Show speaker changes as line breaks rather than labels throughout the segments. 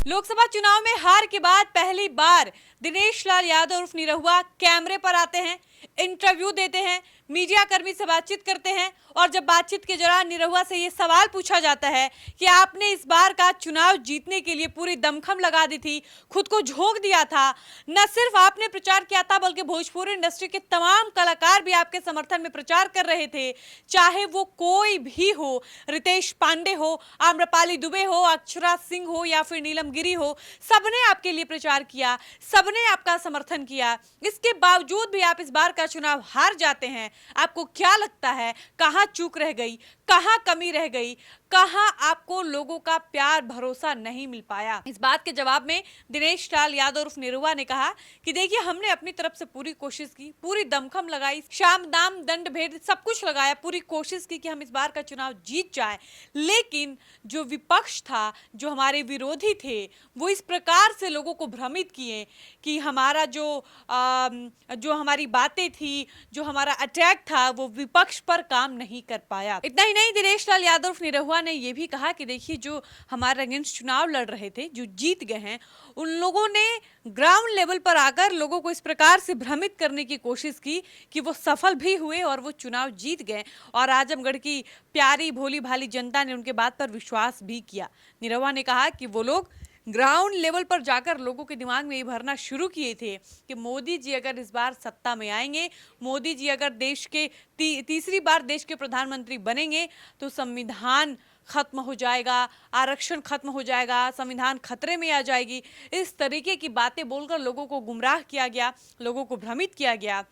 लोकसभा चुनाव में हार के बाद पहली बार दिनेश लाल यादव उर्फ निरहुआ कैमरे पर आते हैं, इंटरव्यू देते हैं, मीडिया कर्मी से बातचीत करते हैं। और जब बातचीत के दौरान निरहुआ से ये सवाल पूछा जाता है कि आपने इस बार का चुनाव जीतने के लिए पूरी दमखम लगा दी थी, खुद को झोंक दिया था, न सिर्फ आपने प्रचार किया था बल्कि भोजपुरी इंडस्ट्री के तमाम कलाकार भी आपके समर्थन में प्रचार कर रहे थे, चाहे वो कोई भी हो, रितेश पांडे हो, आम्रपाली दुबे हो, अक्षरा सिंह हो या फिर नीलम गिरी हो, सबने आपके लिए प्रचार किया, सबने आपका समर्थन किया। इसके बावजूद भी आप इस बार का चुनाव हार जाते हैं। आपको क्या लगता है, कहां चूक रह गई, कहां कमी रह गई, कहां आपको लोगों का प्यार भरोसा नहीं मिल पाया? इस बात के जवाब में दिनेश लाल यादव उर्फ निरहुआ ने कहा कि देखिए, हमने अपनी तरफ से पूरी कोशिश की, पूरी दमखम लगाई, शाम दाम दंड भेद सब कुछ लगाया, पूरी कोशिश की कि हम इस बार का चुनाव जीत जाएं। लेकिन जो विपक्ष था, जो हमारे विरोधी थे, वो इस प्रकार से लोगों को भ्रमित किए कि हमारा जो हमारी बातें थी, जो हमारा अटैक था, वो विपक्ष पर काम नहीं कर पाया। इतना ही नहीं, दिनेश लाल यादव उर्फ निरहुआ ने यह भी कहा कि देखिए, जो हमारे अगेंस्ट चुनाव लड़ रहे थे, जो जीत गए हैं, उन लोगों ने ग्राउंड लेवल पर आकर लोगों को इस प्रकार से भ्रमित करने की कोशिश की कि वो सफल भी हुए और वो चुनाव जीत गए। और आजमगढ़ की प्यारी भोली भाली जनता ने उनके बात पर विश्वास भी किया। निरहुआ ने कहा कि वो लोग ग्राउंड लेवल पर जाकर लोगों के दिमाग में ये भरना शुरू किए थे कि मोदी जी अगर इस बार सत्ता में आएंगे, मोदी जी अगर देश के तीसरी बार देश के प्रधानमंत्री बनेंगे, तो संविधान खत्म हो जाएगा, आरक्षण खत्म हो जाएगा, संविधान खतरे में आ जाएगी। इस तरीके की बातें बोलकर लोगों को गुमराह किया गया, लोगों को भ्रमित किया गया।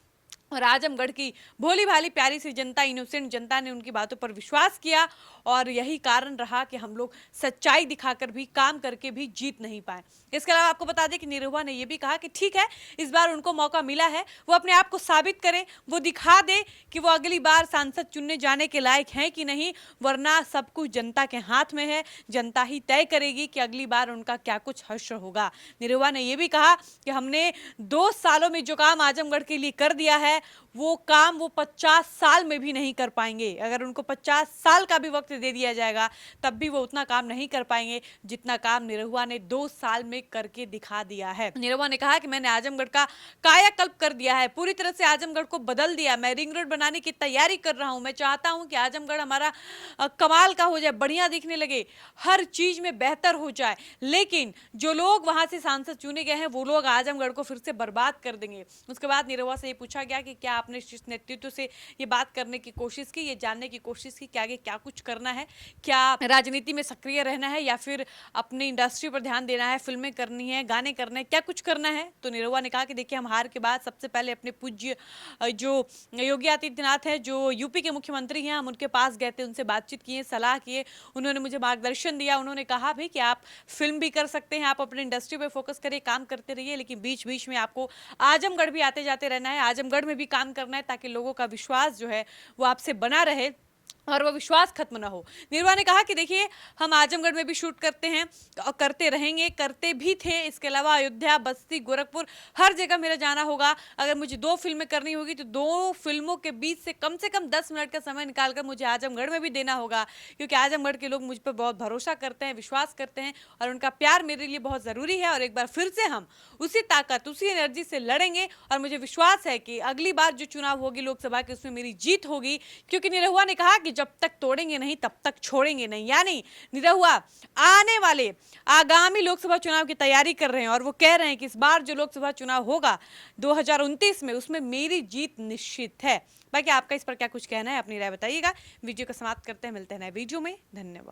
और आजमगढ़ की भोली भाली प्यारी सी जनता, इनोसेंट जनता ने उनकी बातों पर विश्वास किया और यही कारण रहा कि हम लोग सच्चाई दिखाकर भी, काम करके भी जीत नहीं पाए। इसके अलावा आपको बता दें कि निरहुआ ने यह भी कहा कि ठीक है, इस बार उनको मौका मिला है, वो अपने आप को साबित करें, वो दिखा दे कि वो अगली बार सांसद चुनने जाने के लायक हैं कि नहीं, वरना सब कुछ जनता के हाथ में है। जनता ही तय करेगी कि अगली बार उनका क्या कुछ हश्र होगा। निरहुआ ने यह भी कहा कि हमने 2 सालों में जो काम आजमगढ़ के लिए कर दिया है, वो काम वो 50 साल में भी नहीं कर पाएंगे। अगर उनको 50 साल का भी वक्त दे दिया जाएगा, तब भी वो उतना काम नहीं कर पाएंगे जितना काम निरहुआ ने 2 साल में करके दिखा दिया है। निरहुआ ने कहा कि मैंने आजमगढ़ का कायाकल्प कर दिया है, पूरी तरह से आजमगढ़ को बदल दिया। मैं रिंग रोड बनाने की तैयारी कर रहा हूं। मैं चाहता हूं कि आजमगढ़ हमारा कमाल का हो जाए, बढ़िया दिखने लगे, हर चीज में बेहतर हो जाए। लेकिन जो लोग वहां से सांसद चुने गए हैं, वो लोग आजमगढ़ को फिर से बर्बाद कर देंगे। उसके बाद निरहुआ से ये पूछा गया कि क्या आपने शीर्ष नेतृत्व से ये बात करने की कोशिश की, ये जानने की कोशिश की कि आगे क्या कुछ करना है, क्या राजनीति में सक्रिय रहना है या फिर अपनी इंडस्ट्री पर ध्यान देना है, फिल्में करनी है, गाने करने हैं, क्या कुछ करना है? तो निरहुआ ने कहा कि देखिए, हम हार के बाद सबसे पहले अपने पूज्य जो योगी आदित्यनाथ है, जो यूपी के मुख्यमंत्री हैं, हम उनके पास गए थे, उनसे बातचीत किए, सलाह किए, उन्होंने मुझे मार्गदर्शन दिया। उन्होंने कहा भी कि आप फिल्म भी कर सकते हैं, आप अपने इंडस्ट्री पर फोकस करिए, काम करते रहिए, लेकिन बीच बीच में आपको आजमगढ़ भी आते जाते रहना है, आजमगढ़ में भी काम करना है, ताकि लोगों का विश्वास जो है वो आपसे बना रहे और वो विश्वास खत्म ना हो। निरहुआ ने कहा कि देखिए, हम आजमगढ़ में भी शूट करते हैं और करते रहेंगे, करते भी थे। इसके अलावा अयोध्या, बस्ती, गोरखपुर, हर जगह मेरा जाना होगा। अगर मुझे 2 फिल्में करनी होगी तो 2 फिल्मों के बीच से कम 10 मिनट का समय निकालकर मुझे आजमगढ़ में भी देना होगा, क्योंकि आजमगढ़ के लोग मुझ पर बहुत भरोसा करते हैं, विश्वास करते हैं और उनका प्यार मेरे लिए बहुत ज़रूरी है। और एक बार फिर से हम उसी ताकत, उसी एनर्जी से लड़ेंगे और मुझे विश्वास है कि अगली बार जो चुनाव होगी लोकसभा की, उसमें मेरी जीत होगी। क्योंकि निरहुआ ने कहा कि जब तक तोड़ेंगे नहीं, तब तक छोड़ेंगे नहीं। यानी निरहुआ आने वाले आगामी लोकसभा चुनाव की तैयारी कर रहे हैं और वो कह रहे हैं कि इस बार जो लोकसभा चुनाव होगा 2029 में, उसमें मेरी जीत निश्चित है। बाकी आपका इस पर क्या कुछ कहना है, अपनी राय बताइएगा। वीडियो को समाप्त करते हैं, मिलते हैं नए वीडियो में। धन्यवाद।